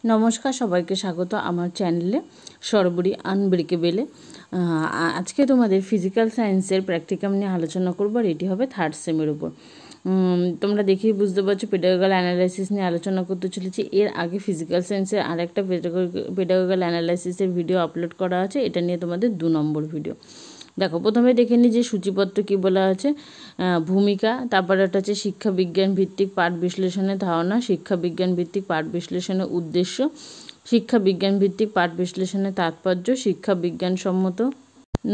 নমস্কার, সবাইকে স্বাগত আমার চ্যানেলে সর্বোপরি আনব্রেকেবেলে। আজকে তোমাদের ফিজিক্যাল সায়েন্সের প্র্যাকটিকাম নিয়ে আলোচনা করবো, আর এটি হবে থার্ড সেমের উপর। তোমরা দেখেই বুঝতে পারছো পেডাগোগাল অ্যানালাইসিস নিয়ে আলোচনা করতে চলেছি। এর আগে ফিজিক্যাল সায়েন্সের আরেকটা পেডাগোগাল অ্যানালাইসিসের ভিডিও আপলোড করা আছে, এটা নিয়ে তোমাদের 2 নম্বর ভিডিও। দেখো, প্রথমে দেখে নিই যে সূচিপত্র কী বলা আছে। ভূমিকা, তারপরে একটা হচ্ছে শিক্ষা বিজ্ঞান ভিত্তিক পাঠ বিশ্লেষণের ধারণা, শিক্ষা বিজ্ঞান ভিত্তিক পাঠ বিশ্লেষণের উদ্দেশ্য, শিক্ষা বিজ্ঞান ভিত্তিক পাঠ বিশ্লেষণের তাৎপর্য, শিক্ষা বিজ্ঞানসম্মত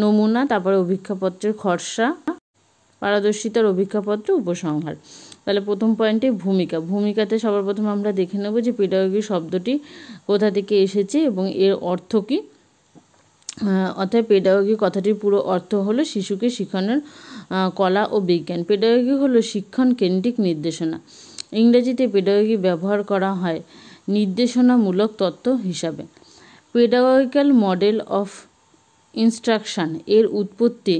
নমুনা, তারপরে অভিজ্ঞাপত্রের খসড়া, পারদর্শিতার অভিজ্ঞাপত্র, উপসংহার। তাহলে প্রথম পয়েন্টে ভূমিকাতে সবার প্রথম আমরা দেখে নেব যে পেডাগোগি শব্দটি কোথা থেকে এসেছে এবং এর অর্থ কী। অর্থাৎ পেডাগোগি কথাটির পুরো অর্থ হলো শিশুকে শেখানোর কলা ও বিজ্ঞান। পেডাগোগি হলো শিক্ষণ কেন্দ্রিক নির্দেশনা। ইংরেজিতে পেডাগোগি ব্যবহার করা হয় নির্দেশনামূলক তত্ত্ব হিসাবে। পেডাগোগিক্যাল মডেল অফ ইনস্ট্রাকশন এর উৎপত্তি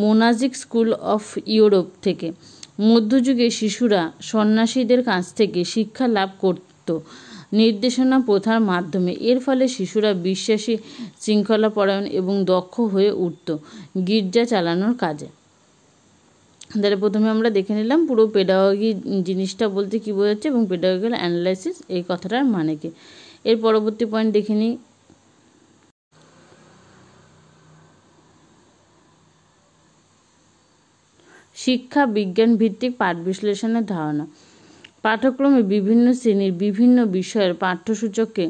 মোনাজিক স্কুল অফ ইউরোপ থেকে। মধ্যযুগে শিশুরা সন্ন্যাসীদের কাছ থেকে শিক্ষা লাভ করত নির্দেশনা প্রথার মাধ্যমে। এর ফলে শিশুরা বিশ্বাসী, শৃঙ্খলাপরায়ণ এবং দক্ষ হয়ে উঠত গির্জা চালানোর কাজে। তাহলে প্রথমে আমরা দেখে নিলাম পুরো পেডাগোগি জিনিসটা বলতে কী বোঝাচ্ছে এবং পেডাগোগিক্যাল অ্যানালাইসিস এই কথাটার মানে কি। এর পরবর্তী পয়েন্ট দেখে নিই। শিক্ষা বিজ্ঞান ভিত্তিক পাঠ বিশ্লেষণের ধারণা। পাঠ্যক্রমে বিভিন্ন শ্রেণীর বিভিন্ন বিষয়ের পাঠ্যসূচককে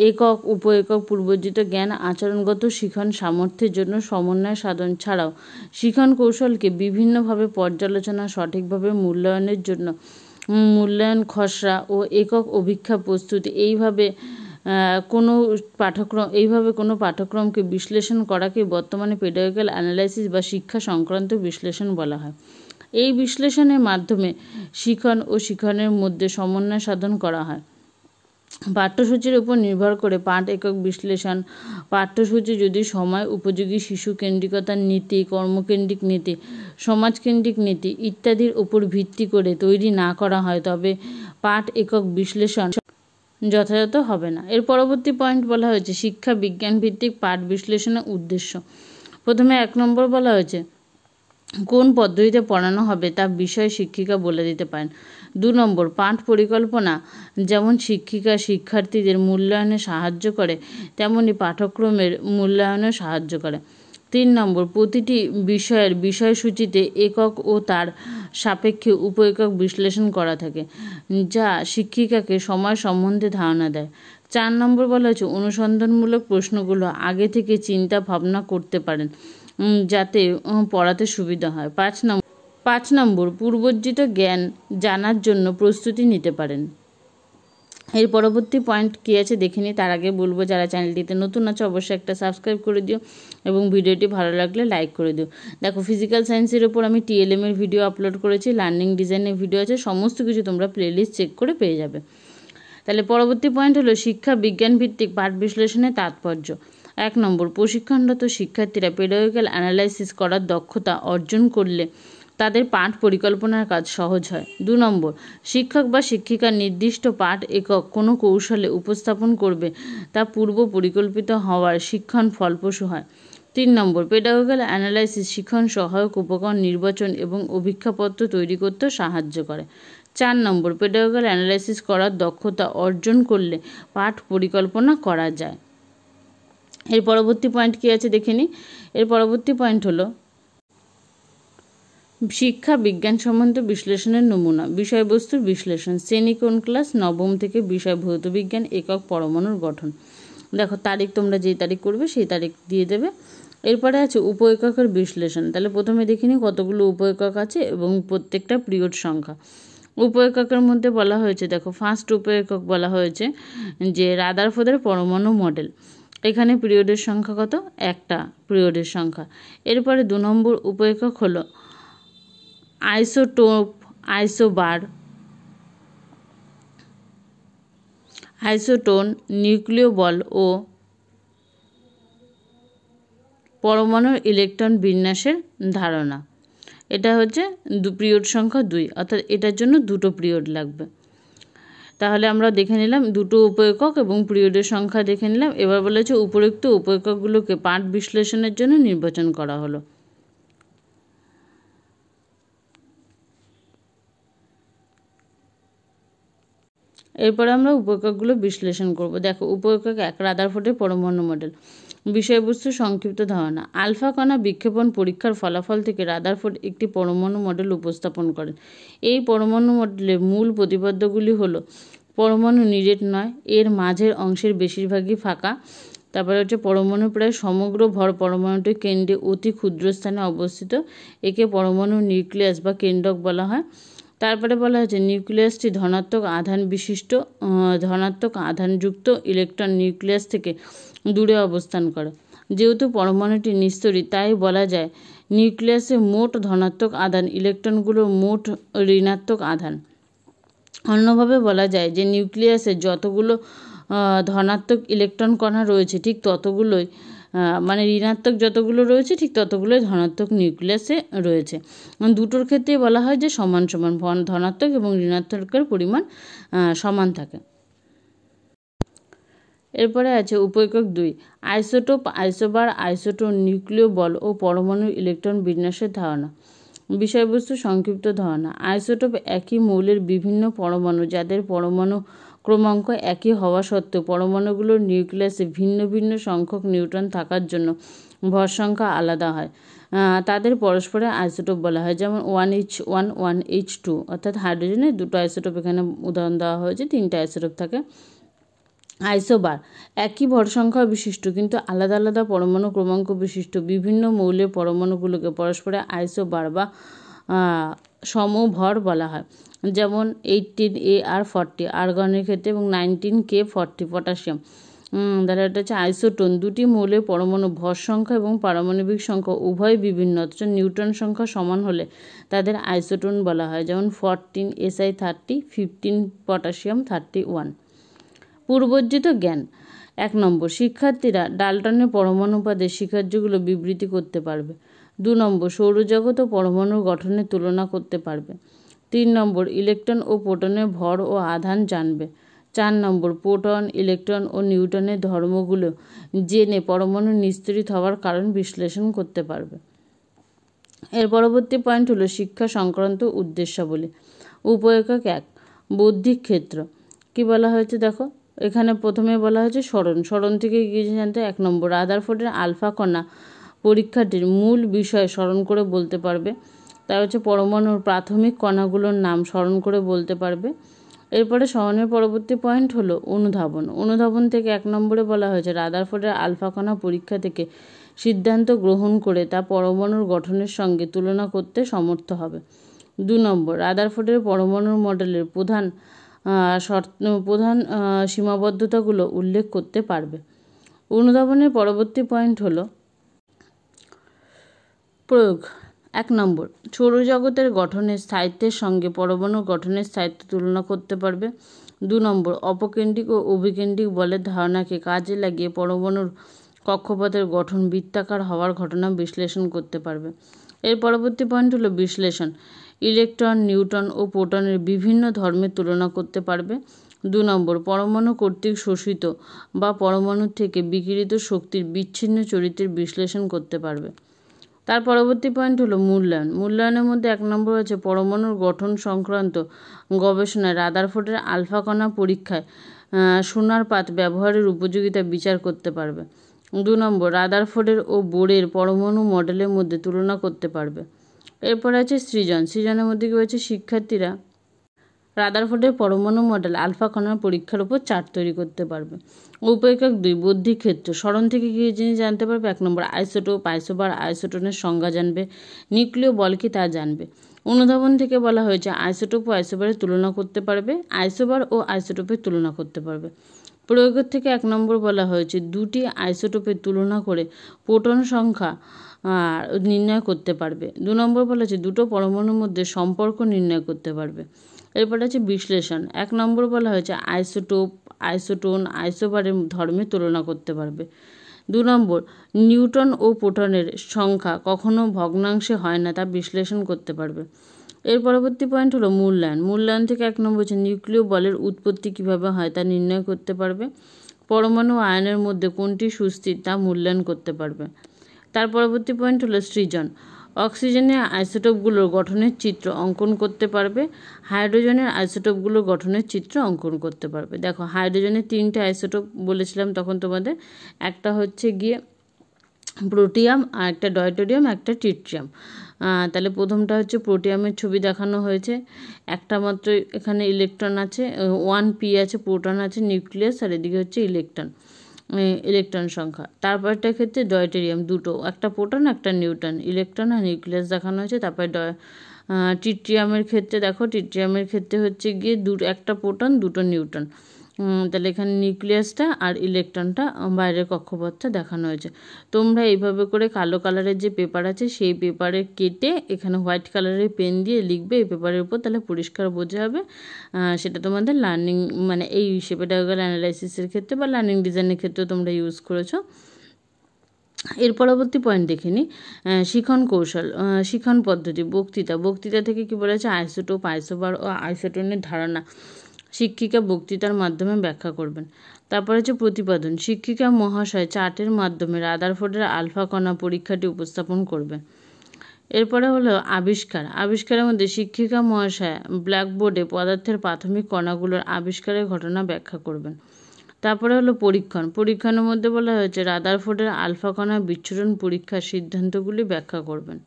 একক, উপ একক, পূর্বর্জিত জ্ঞান, আচরণগত শিখন সামর্থ্যের জন্য সমন্বয় সাধন ছাড়াও শিখন কৌশলকে বিভিন্নভাবে পর্যালোচনা, সঠিকভাবে মূল্যায়নের জন্য মূল্যায়ন খসড়া ও একক অভিক্ষা প্রস্তুতি, এইভাবে কোনো পাঠ্যক্রমকে বিশ্লেষণ করাকে বর্তমানে পেডাগোগিক্যাল অ্যানালাইসিস বা শিক্ষা সংক্রান্ত বিশ্লেষণ বলা হয়। এই বিশ্লেষণের মাধ্যমে শিখন ও শিক্ষণের মধ্যে সমন্বয় সাধন করা হয়। পাঠ্যসূচির উপর নির্ভর করে পাঠ একক বিশ্লেষণ। পাঠ্যসূচি যদি সময় উপযোগী, শিশু কেন্দ্রিকতার নীতি, কর্মকেন্দ্রিক নীতি, সমাজকেন্দ্রিক নীতি ইত্যাদির উপর ভিত্তি করে তৈরি না করা হয়, তবে পাঠ একক বিশ্লেষণ যথাযথ হবে না। এর পরবর্তী পয়েন্ট বলা হয়েছে শিক্ষা বিজ্ঞান ভিত্তিক পাঠ বিশ্লেষণের উদ্দেশ্য। প্রথমে 1 নম্বর বলা হয়েছে কোন পদ্ধতিতে পড়ানো হবে তা বিষয় শিক্ষিকা বলে দিতে পারেন। 2 নম্বর পাঠ পরিকল্পনা যেমন শিক্ষিকা শিক্ষার্থীদের মূল্যায়নে সাহায্য করে, তেমনি পাঠ্যক্রমের মূল্যায়নে সাহায্য করে। 3 নম্বর প্রতিটি বিষয়ের বিষয়সূচিতে একক ও তার সাপেক্ষে উপ একক বিশ্লেষণ করা থাকে, যা শিক্ষিকাকে সময় সম্বন্ধে ধারণা দেয়। 4 নম্বর বলা হয়েছে অনুসন্ধানমূলক প্রশ্নগুলো আগে থেকে চিন্তা ভাবনা করতে পারেন যাতে পড়াতে সুবিধা হয়। 5 নম্বর পূর্বর্জিত জ্ঞান জানার জন্য প্রস্তুতি নিতে পারেন। এর পরবর্তী পয়েন্ট কী আছে দেখে নিই। তার আগে বলবো যারা চ্যানেলটিতে নতুন আছে অবশ্যই একটা সাবস্ক্রাইব করে দিও এবং ভিডিওটি ভালো লাগলে লাইক করে দিও। দেখো, ফিজিক্যাল সায়েন্সের ওপর আমি TLM এর ভিডিও আপলোড করেছি, লার্নিং ডিজাইনের ভিডিও আছে, সমস্ত কিছু তোমরা প্লেলিস্ট চেক করে পেয়ে যাবে। তাহলে পরবর্তী পয়েন্ট হলো শিক্ষা বিজ্ঞান ভিত্তিক পাঠ বিশ্লেষণের তাৎপর্য। 1 নম্বর প্রশিক্ষণরত শিক্ষার্থীরা পেডাগোগিক্যাল অ্যানালাইসিস করার দক্ষতা অর্জন করলে তাদের পাঠ পরিকল্পনার কাজ সহজ হয়। 2 নম্বর শিক্ষক বা শিক্ষিকা নির্দিষ্ট পাঠ একক কোনো কৌশলে উপস্থাপন করবে তা পূর্ব পরিকল্পিত হওয়ার শিক্ষণ ফলপ্রসূ হয়। 3 নম্বর পেডাগোগিক্যাল অ্যানালাইসিস শিক্ষণ সহায়ক উপকরণ নির্বাচন এবং অভিজ্ঞাপত্র তৈরি করতে সাহায্য করে। 4 নম্বর পেডাগোগিক্যাল অ্যানালাইসিস করার দক্ষতা অর্জন করলে পাঠ পরিকল্পনা করা যায়। এর পরবর্তী পয়েন্ট কী আছে দেখে নিই। এর পরবর্তী পয়েন্ট হলো শিক্ষা বিজ্ঞানসম্মত বিশ্লেষণের নমুনা। বিষয়বস্তুর বিশ্লেষণ। শ্রেণী কোন ক্লাস? 9ম থেকে। বিষয় ভৌত বিজ্ঞান। একক পরমাণুর গঠন। দেখো, তারিখ তোমরা যেই তারিখ করবে সেই তারিখ দিয়ে দেবে। এরপরে আছে উপ এককের বিশ্লেষণ। তাহলে প্রথমে দেখে নিই কতগুলো উপ একক আছে এবং প্রত্যেকটা পিরিয়ড সংখ্যা। উপ এককের মধ্যে বলা হয়েছে, দেখো ফার্স্ট উপ একক বলা হয়েছে যে রাদারফোর্ডের পরমাণু মডেল। এখানে পিরিয়ডের সংখ্যা কত? একটা পিরিয়ডের সংখ্যা। এরপরে 2 নম্বর উপ একক হলো আইসোটোপ, আইসোবার, আইসোটোন, নিউক্লিয় বল ও পরমাণুর ইলেকট্রন বিন্যাসের ধারণা। এটা হচ্ছে পিরিয়ড সংখ্যা 2, অর্থাৎ এটার জন্য 2টো পিরিয়ড লাগবে। তাহলে আমরা দেখে নিলাম দুটো উপেকক এবং পিরিয়ডের সংখ্যা দেখে নিলাম। এবার বলেছে উপরোক্ত উপেককগুলোকে পাঠ বিশ্লেষণের জন্য নির্বাচন করা হলো। এরপরে আমরা উপেককগুলো বিশ্লেষণ করব। দেখো, উপেকক 1, রাদারফোর্ডের পরমাণু মডেল। বিষয়বস্তু সংক্ষিপ্ত ধারণা। আলফা কণা বিক্ষেপণ পরীক্ষার ফলাফল থেকে রাদারফোর্ড একটি পরমাণু মডেল উপস্থাপন করেন। এই পরমাণু মডেলের মূল প্রতিপাদ্যগুলি হলো: পরমাণু নিরেট নয়, এর মাঝের অংশের বেশিরভাগই ফাঁকা। তারপরে হচ্ছে পরমাণু প্রায় সমগ্র ভর পরমাণুটির কেন্দ্রে অতি ক্ষুদ্র স্থানে অবস্থিত, একে পরমাণু নিউক্লিয়াস বা কেন্দ্রক বলা হয়। তারপরে বলা হয়েছে নিউক্লিয়াসটি ধনাত্মক আধান বিশিষ্ট, ধনাত্মক আধানযুক্ত ইলেকট্রন নিউক্লিয়াস থেকে দূরে অবস্থান করে। যেহেতু পরমাণুটি নিস্তরী, তাই বলা যায় নিউক্লিয়াসে মোট ধনাত্মক আধান ইলেকট্রনগুলোর মোট ঋণাত্মক আধান। অন্যভাবে বলা যায় যে নিউক্লিয়াসে যতগুলো ধনাত্মক ইলেকট্রন কণা রয়েছে ঠিক ততগুলোই, মানে ঋণাত্মক যতগুলো রয়েছে ঠিক ততগুলোই ধনাত্মক নিউক্লিয়াসে রয়েছে। দুটোর ক্ষেত্রেই বলা হয় যে সমান সমান ধনাত্মক এবং ঋণাত্মকের পরিমাণ সমান থাকে। এরপরে আছে উপেকক 2, আইসোটোপ, আইসোবার, আইসোটোন, নিউক্লিয় বল ও পরমাণুর ইলেকট্রন বিন্যাসের ধারণা। বিষয়বস্তু সংক্ষিপ্ত ধারণা। আইসোটোপ একই মৌলের বিভিন্ন পরমাণু যাদের পরমাণু ক্রমাঙ্ক একই হওয়া সত্ত্বেও পরমাণুগুলোর নিউক্লিয়াসে ভিন্ন ভিন্ন সংখ্যক নিউট্রন থাকার জন্য ভর সংখ্যা আলাদা হয়, তাদের পরস্পরের আইসোটোপ বলা হয়। যেমন 1H1 1H2, অর্থাৎ হাইড্রোজেনের দুটো আইসোটোপ এখানে উদাহরণ দেওয়া হয়েছে, 3টে আইসোটোপ থাকে। আইসোবার একই ভর সংখ্যা বিশিষ্ট কিন্তু আলাদা আলাদা পরমাণু ক্রমাঙ্ক বিশিষ্ট বিভিন্ন মৌলের পরমাণুগুলোকে পরস্পরে আইসোবার বা সমভর বলা হয়। যেমন 18Ar40 আর্গনের ক্ষেত্রে এবং 19K40 পটাশিয়াম। তাহলে এটা হচ্ছে আইসোটোন। দুটি মৌলের পরমাণু ভর সংখ্যা এবং পারমাণবিক সংখ্যা উভয় বিভিন্ন, অথচ নিউট্রন সংখ্যা সমান হলে তাদের আইসোটোন বলা হয়। যেমন 14Si30 15 পটাশিয়াম 31। পূর্বজ্জিত জ্ঞান। 1 নম্বর, শিক্ষার্থীরা ডাল্টনের পরমাণুবাদের স্বীকার্যগুলো বিবৃতি করতে পারবে। 2 নম্বর, সৌরজগৎ ও পরমাণুর গঠনের তুলনা করতে পারবে। 3 নম্বর, ইলেকট্রন ও প্রোটনের ভর ও আধান জানবে। 4 নম্বর, প্রোটন, ইলেকট্রন ও নিউট্রনের ধর্মগুলো জেনে পরমাণু নিস্তরিত হওয়ার কারণ বিশ্লেষণ করতে পারবে। এর পরবর্তী পয়েন্ট হলো শিক্ষা সংক্রান্ত উদ্দেশ্যাবলী। উপেকক 1, বৌদ্ধিক ক্ষেত্র। কি বলা হয়েছে দেখো, এখানে প্রথমে বলা হয়েছে স্মরণ থেকে কিছু জানতে। 1 নম্বর, রাদারফোর্ডের আলফা কণা পরীক্ষাটির মূল বিষয় স্মরণ করে বলতে পারবে। তার হচ্ছে পরমাণুর প্রাথমিক কণাগুলোর নাম স্মরণ করে বলতে পারবে। এরপরে স্মরণের পরবর্তী পয়েন্ট হলো অনুধাবন। অনুধাবন থেকে 1 নম্বরে বলা হয়েছে রাদারফোর্ডের আলফা কণা পরীক্ষা থেকে সিদ্ধান্ত গ্রহণ করে তা পরমাণুর গঠনের সঙ্গে তুলনা করতে সমর্থ হবে। 2 নম্বর, রাদারফোর্ডের পরমাণুর মডেলের প্রধান সীমাবদ্ধতাগুলো উল্লেখ করতে পারবে। অনুধাবনের পরবর্তী পয়েন্ট হলো প্রয়োগ। 1 নম্বর, সৌরজগতের গঠনের স্থায়িত্বের সঙ্গে পরমাণুর গঠনের স্থায়িত্ব তুলনা করতে পারবে। 2 নম্বর, অপকেন্দ্রিক ও অভিকেন্দ্রিক বলের ধারণাকে কাজে লাগিয়ে পরমাণুর কক্ষপথের গঠন বৃত্তাকার হওয়ার ঘটনা বিশ্লেষণ করতে পারবে। এর পরবর্তী পয়েন্ট হলো বিশ্লেষণ। ইলেকট্রন, নিউট্রন ও প্রোটনের বিভিন্ন ধর্মের তুলনা করতে পারবে। 2 নম্বর, পরমাণু কর্তৃক শোষিত বা পরমাণু থেকে বিকিরিত শক্তির বিচ্ছিন্ন চরিত্রের বিশ্লেষণ করতে পারবে। তার পরবর্তী পয়েন্ট হলো মূল্যায়ন। মূল্যায়নের মধ্যে 1 নম্বর হচ্ছে পরমাণুর গঠন সংক্রান্ত গবেষণায় রাদারফোর্ডের আলফা কণা পরীক্ষায় সোনার পাত ব্যবহারের উপযোগিতা বিচার করতে পারবে। 2 নম্বর, রাদারফোর্ডের ও বোরের পরমাণু মডেলের মধ্যে তুলনা করতে পারবে। এরপর আছে সৃজন। সৃজনের মধ্যে কী হয়েছে, শিক্ষার্থীরা রাদারফোর্ডের পরমাণু মডেল আলফা কণার পরীক্ষার উপর চার্ট তৈরি করতে পারবে। উপেকক 2, বৌদ্ধিক ক্ষেত্র। স্মরণ থেকে কী জিনিস জানতে পারবে? 1 নম্বর, আইসোটোপ, আইসোবার, আইসোটোনের সংজ্ঞা জানবে। নিউক্লিয় বল কি তা জানবে। অনুধাবন থেকে বলা হয়েছে আইসোটোপ ও আইসোবারের তুলনা করতে পারবে, আইসোবার ও আইসোটোপের তুলনা করতে পারবে। প্রয়োগের থেকে 1 নম্বর বলা হয়েছে দুটি আইসোটোপের তুলনা করে প্রোটন সংখ্যা নির্ণয় করতে পারবে। 2 নম্বর বলা হয়েছে দুটো পরমাণুর মধ্যে সম্পর্ক নির্ণয় করতে পারবে। এরপর আছে বিশ্লেষণ। 1 নম্বর বলা হয়েছে আইসোটোপ, আইসোটোন, আইসোবারের ধর্মের তুলনা করতে পারবে। 2 নম্বর, নিউট্রন ও প্রোটনের সংখ্যা কখনো ভগ্নাংশে হয় না তা বিশ্লেষণ করতে পারবে। এর পরবর্তী পয়েন্ট হলো মূল্যায়ন। মূল্যায়ন থেকে 1 নম্বর হচ্ছে নিউক্লিয় বলের উৎপত্তি কিভাবে হয় তা নির্ণয় করতে পারবে। পরমাণু আয়নের মধ্যে কোনটি সুস্থির তা মূল্যায়ন করতে পারবে। তার পরবর্তী পয়েন্ট হলো সৃজন। অক্সিজেনের আইসোটোপগুলোর গঠনের চিত্র অঙ্কন করতে পারবে। হাইড্রোজেনের আইসোটোপগুলোর গঠনের চিত্র অঙ্কন করতে পারবে। দেখো হাইড্রোজেনের 3টে আইসোটোপ বলেছিলাম তখন তোমাদের, একটা হচ্ছে গিয়ে প্রোটিয়াম, আর একটা ডয়টোরিয়াম, একটা ট্রিটিয়াম। তাহলে প্রথমটা হচ্ছে প্রোটিয়ামের ছবি দেখানো হয়েছে, একটা মাত্র এখানে ইলেকট্রন আছে, 1p আছে, প্রোটন আছে, নিউক্লিয়াস, আর এদিকে হচ্ছে ইলেকট্রন সংখ্যা। তারপরটার ক্ষেত্রে ডয়টেরিয়াম, দুটো, একটা প্রোটন একটা নিউট্রন, ইলেকট্রন আর নিউক্লিয়াস দেখানো হয়েছে। তারপরে ট্রিটিয়ামের ক্ষেত্রে দেখো, ট্রিটিয়ামের ক্ষেত্রে হচ্ছে গিয়ে একটা প্রোটন দুটো নিউট্রন। তাহলে এখানে নিউক্লিয়াসটা আর ইলেকট্রনটা বাইরের কক্ষপথটা দেখানো হয়েছে। তোমরা এইভাবে করে কালো কালারের যে পেপার আছে সেই পেপারে কেটে এখানে হোয়াইট কালারের পেন দিয়ে লিখবে এই পেপারের উপর, তাহলে পরিষ্কার বোঝা হবে। সেটা তোমাদের লার্নিং মানে এই পেডাগোগাল অ্যানালাইসিসের ক্ষেত্রে বা লার্নিং ডিজাইনের ক্ষেত্রেও তোমরা ইউজ করেছো। এর পরবর্তী পয়েন্ট দেখে নিই, শিখন কৌশল, শিখন পদ্ধতি, বক্তৃতা। বক্তৃতা থেকে কী বলেছে, আইসোটোপ, আইসোবার ও আইসোটোনের ধারণা শিক্ষিকা বক্তৃতার মাধ্যমে ব্যাখ্যা করবেন। তারপর হচ্ছে প্রতিপাদন। শিক্ষিকা মহাশয় চার্টের মাধ্যমে রাদারফোর্ডের আলফা কণা পরীক্ষাটি উপস্থাপন করবেন। এরপরে হলো আবিষ্কার। আবিষ্কারের মধ্যে শিক্ষিকা মহাশয় ব্ল্যাকবোর্ডে পদার্থের প্রাথমিক কণাগুলোর আবিষ্কারের ঘটনা ব্যাখ্যা করবেন। তারপরে হলো পরীক্ষণ। পরীক্ষণের মধ্যে বলা হয়েছে রাদারফোর্ডের আলফা কণা বিচ্ছুরণ পরীক্ষার সিদ্ধান্তগুলি ব্যাখ্যা করবেন।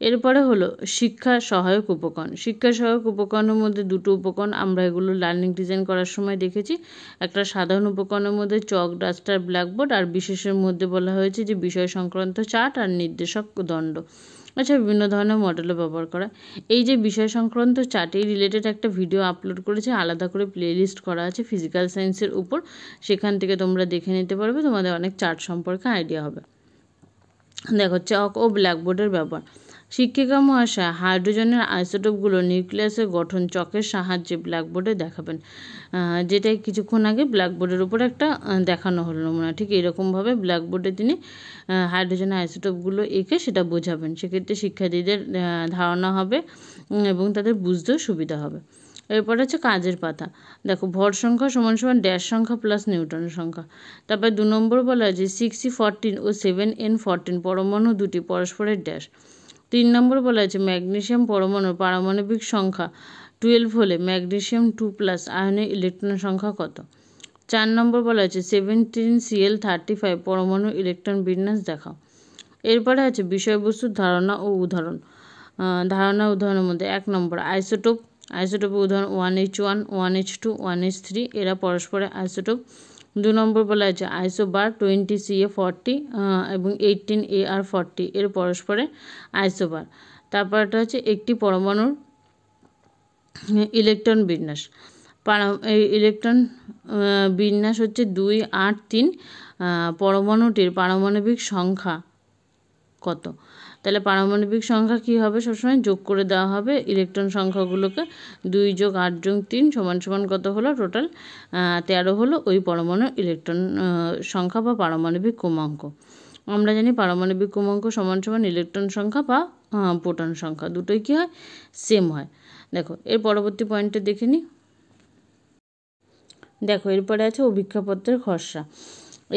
এরপরে হলো শিক্ষা সহায়ক উপকরণ। শিক্ষা সহায়ক উপকরণের মধ্যে দুটো উপকরণ আমরা এগুলো লার্নিং ডিজাইন করার সময় দেখেছি। একটা সাধারণ উপকরণের মধ্যে চক, ডাস্টার, ব্ল্যাকবোর্ড, আর বিশেষের মধ্যে বলা হয়েছে যে বিষয় সংক্রান্ত চার্ট আর নির্দেশক দণ্ড। আচ্ছা, বিভিন্ন ধরনের মডেলও ব্যবহার করা। এই যে বিষয় সংক্রান্ত চার্ট, এই রিলেটেড একটা ভিডিও আপলোড করেছে, আলাদা করে প্লেলিস্ট করা আছে ফিজিক্যাল সায়েন্সের উপর, সেখান থেকে তোমরা দেখে নিতে পারবে, তোমাদের অনেক চার্ট সম্পর্কে আইডিয়া হবে। দেখো চক ও ব্ল্যাকবোর্ডের ব্যবহার। শিক্ষিকা মহাশয় হাইড্রোজেনের আইসোটোপগুলো নিউক্লিয়াসের গঠন চকের সাহায্যে ব্ল্যাকবোর্ডে দেখাবেন। যেটা কিছুক্ষণ আগে ব্ল্যাকবোর্ডের উপর একটা দেখানো হলো নমুনা, ঠিক এরকমভাবে ব্ল্যাকবোর্ডে তিনি হাইড্রোজেনের আইসোটোপগুলো এঁকে সেটা বোঝাবেন। সেক্ষেত্রে শিক্ষার্থীদের ধারণা হবে এবং তাদের বুঝতেও সুবিধা হবে। এরপর হচ্ছে কাজের পাতা। দেখো ভর সংখ্যা সমান সমান ড্যাশ সংখ্যা প্লাস নিউটনের সংখ্যা। তারপর 2 নম্বর বলা হয় যে 6e14 ও 7n14 পরমাণু দুটি পরস্পরের ড্যাশ। 3 নম্বর বলা হয়েছে ম্যাগনেসিয়াম পরমাণুর পারমাণবিক সংখ্যা 12 হলে ম্যাগনেসিয়াম 2+ আয়নের ইলেকট্রনের সংখ্যা কত। 4 নম্বর বলা হয়েছে 17Cl35 পরমাণু ইলেকট্রন বিন্যাস দেখাও। এরপরে আছে বিষয়বস্তুর ধারণা ও উদাহরণ। উদাহরণের মধ্যে 1 নম্বর আইসোটোপ। আইসোটোপের উদাহরণ 1H1, 1H2, 1H3, এরা পরস্পরের আইসোটোপ। 2 নম্বর বলা হয়েছে আইসোবার 20Ca40 এবং 18Ar40 এর পরস্পরে আইসোবার। তারপরটা হচ্ছে একটি পরমাণুর ইলেকট্রন বিন্যাস। এই ইলেকট্রন বিন্যাস হচ্ছে 2, 8, 3। পরমাণুটির পারমাণবিক সংখ্যা কত। তাহলে পারমাণবিক সংখ্যা কী হবে, সবসময় যোগ করে দেওয়া হবে ইলেকট্রন সংখ্যাগুলোকে। 2 + 8 + 3 সমান কত হলো, টোটাল 13 হলো ওই পরমাণুর ইলেকট্রন সংখ্যা বা পারমাণবিক ক্রমাঙ্ক। আমরা জানি পারমাণবিক ক্রমাঙ্ক সমান ইলেকট্রন সংখ্যা বা প্রোটন সংখ্যা, দুটোই কী হয়, সেম হয়। দেখো এর পরবর্তী পয়েন্টে দেখে নিই। দেখো এরপরে আছে অভিজ্ঞাপত্রের খসড়া।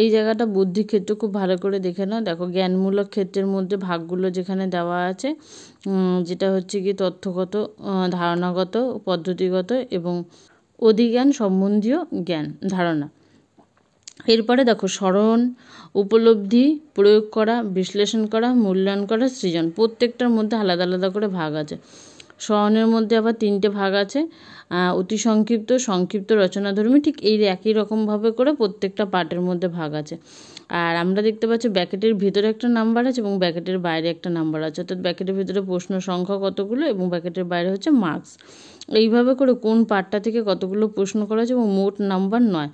এই জায়গাটা বুদ্ধি ক্ষেত্র খুব ভালো করে দেখে নাও। দেখো জ্ঞানমূলক ক্ষেত্রের মধ্যে ভাগগুলো যেখানে দেওয়া আছে, যেটা হচ্ছে কি তথ্যগত, ধারণাগত, পদ্ধতিগত এবং অধিজ্ঞান সম্বন্ধীয় জ্ঞান ধারণা। এরপরে দেখো স্মরণ, উপলব্ধি, প্রয়োগ করা, বিশ্লেষণ করা, মূল্যায়ন করা, সৃজন। প্রত্যেকটার মধ্যে আলাদা আলাদা করে ভাগ আছে। স্মরণের মধ্যে আবার 3টে ভাগ আছে, অতি সংক্ষিপ্ত, সংক্ষিপ্ত, রচনাধর্মী। ঠিক এই একই রকমভাবে করে প্রত্যেকটা পার্টের মধ্যে ভাগ আছে। আর আমরা দেখতে পাচ্ছি ব্র্যাকেটের ভিতরে একটা নাম্বার আছে এবং ব্র্যাকেটের বাইরে একটা নাম্বার আছে, অর্থাৎ ব্র্যাকেটের ভিতরে প্রশ্ন সংখ্যা কতগুলো এবং ব্র্যাকেটের বাইরে হচ্ছে মার্কস। এইভাবে করে কোন পার্টটা থেকে কতগুলো প্রশ্ন করা হচ্ছে এবং মোট নাম্বার 9।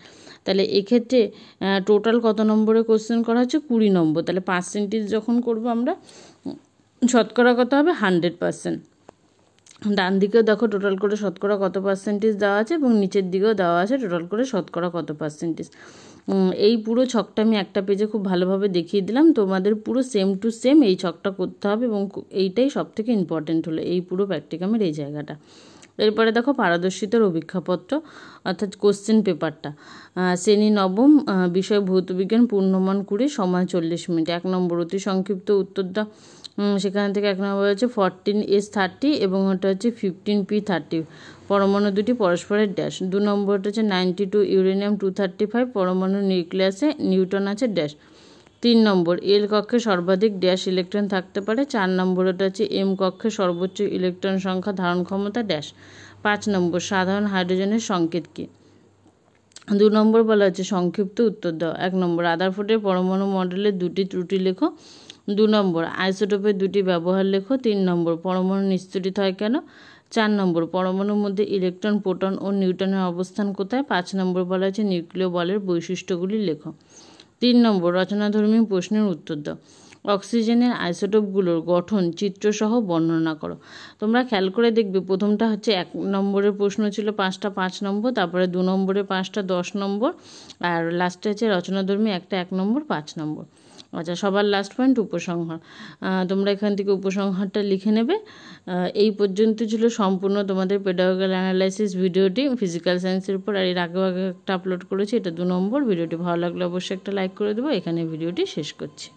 তাহলে এক্ষেত্রে টোটাল কত নম্বরে কোশ্চেন করা হচ্ছে, 20 নম্বর। তাহলে পার্সেন্টেজ যখন করবো আমরা, শতকরা কত হবে, 100%। ডান দিকেও দেখো টোটাল করে শতকরা কত পার্সেন্টেজ দেওয়া আছে এবং নিচের দিকেও দেওয়া আছে টোটাল করে শতকরা কত পার্সেন্টেজ। এই পুরো ছকটা আমি একটা পেজে খুব ভালোভাবে দেখিয়ে দিলাম, তোমাদের পুরো সেম টু সেম এই ছকটা করতে হবে এবং এইটাই সবথেকে ইম্পর্টেন্ট হলো এই পুরো প্র্যাকটিকামের এই জায়গাটা। এরপরে দেখো পারদর্শিতার অভিজ্ঞাপত্র অর্থাৎ কোশ্চেন পেপারটা, শ্রেণী নবম, বিষয় ভৌতবিজ্ঞান, পূর্ণমান 20, সময় 40 মিনিট। 1 নম্বর অতি সংক্ষিপ্ত উত্তর দাও। সেখান থেকে 1 নম্বর হচ্ছে 14s30 এবং ওটা হচ্ছে 15p30, পরমাণু দুটি পরস্পরের ড্যাশ। 2 নম্বরটা হচ্ছে 92 ইউরেনিয়াম 235, পরমাণু নিউক্লিয়াসে নিউটন আছে ড্যাশ। 3 নম্বর এল কক্ষে সর্বাধিক ড্যাশ ইলেকট্রন থাকতে পারে। 4 নম্বর ওটা হচ্ছে এম কক্ষে সর্বোচ্চ ইলেকট্রন সংখ্যা ধারণ ক্ষমতা ড্যাশ। 5 নম্বর সাধারণ হাইড্রোজেনের সংকেত কী। 2 নম্বর বলা হচ্ছে সংক্ষিপ্ত উত্তর দাও। 1 নম্বর রাদারফোর্ডের পরমাণু মডেলের 2টি ত্রুটি লেখো। 2 নম্বর আইসোটোপের 2টি ব্যবহার লেখো। 3 নম্বর পরমাণু নিঃসরিত হয় কেন। 4 নম্বর পরমাণুর মধ্যে ইলেকট্রন, প্রোটন ও নিউট্রনের অবস্থান কোথায়। 5 নম্বর বলা হচ্ছে নিউক্লিয় বলের বৈশিষ্ট্যগুলি লেখো। 3 নম্বর রচনাধর্মী প্রশ্নের উত্তর দাও। অক্সিজেনের আইসোটোপগুলোর গঠন চিত্রসহ বর্ণনা করো। তোমরা খেয়াল করে দেখবে প্রথমটা হচ্ছে 1 নম্বরের প্রশ্ন ছিল 5টা 5 নম্বর, তারপরে 2 নম্বরে 5টা 10 নম্বর, আর লাস্টে হচ্ছে রচনাধর্মী একটা 1 নম্বর 5 নম্বর। আচ্ছা, সবার লাস্ট পয়েন্ট উপসংহার। তোমরা এখান থেকে উপসংহারটা লিখে নেবে। এই পর্যন্ত ছিল সম্পূর্ণ তোমাদের পেডাগোজিক্যাল অ্যানালাইসিস ভিডিওটি ফিজিক্যাল সায়েন্সের উপর। আর এর আগেও একটা আপলোড করেছি, এটা 2 নম্বর। ভিডিওটি ভালো লাগলে অবশ্যই একটা লাইক করে দেবো। এখানে ভিডিওটি শেষ করছি।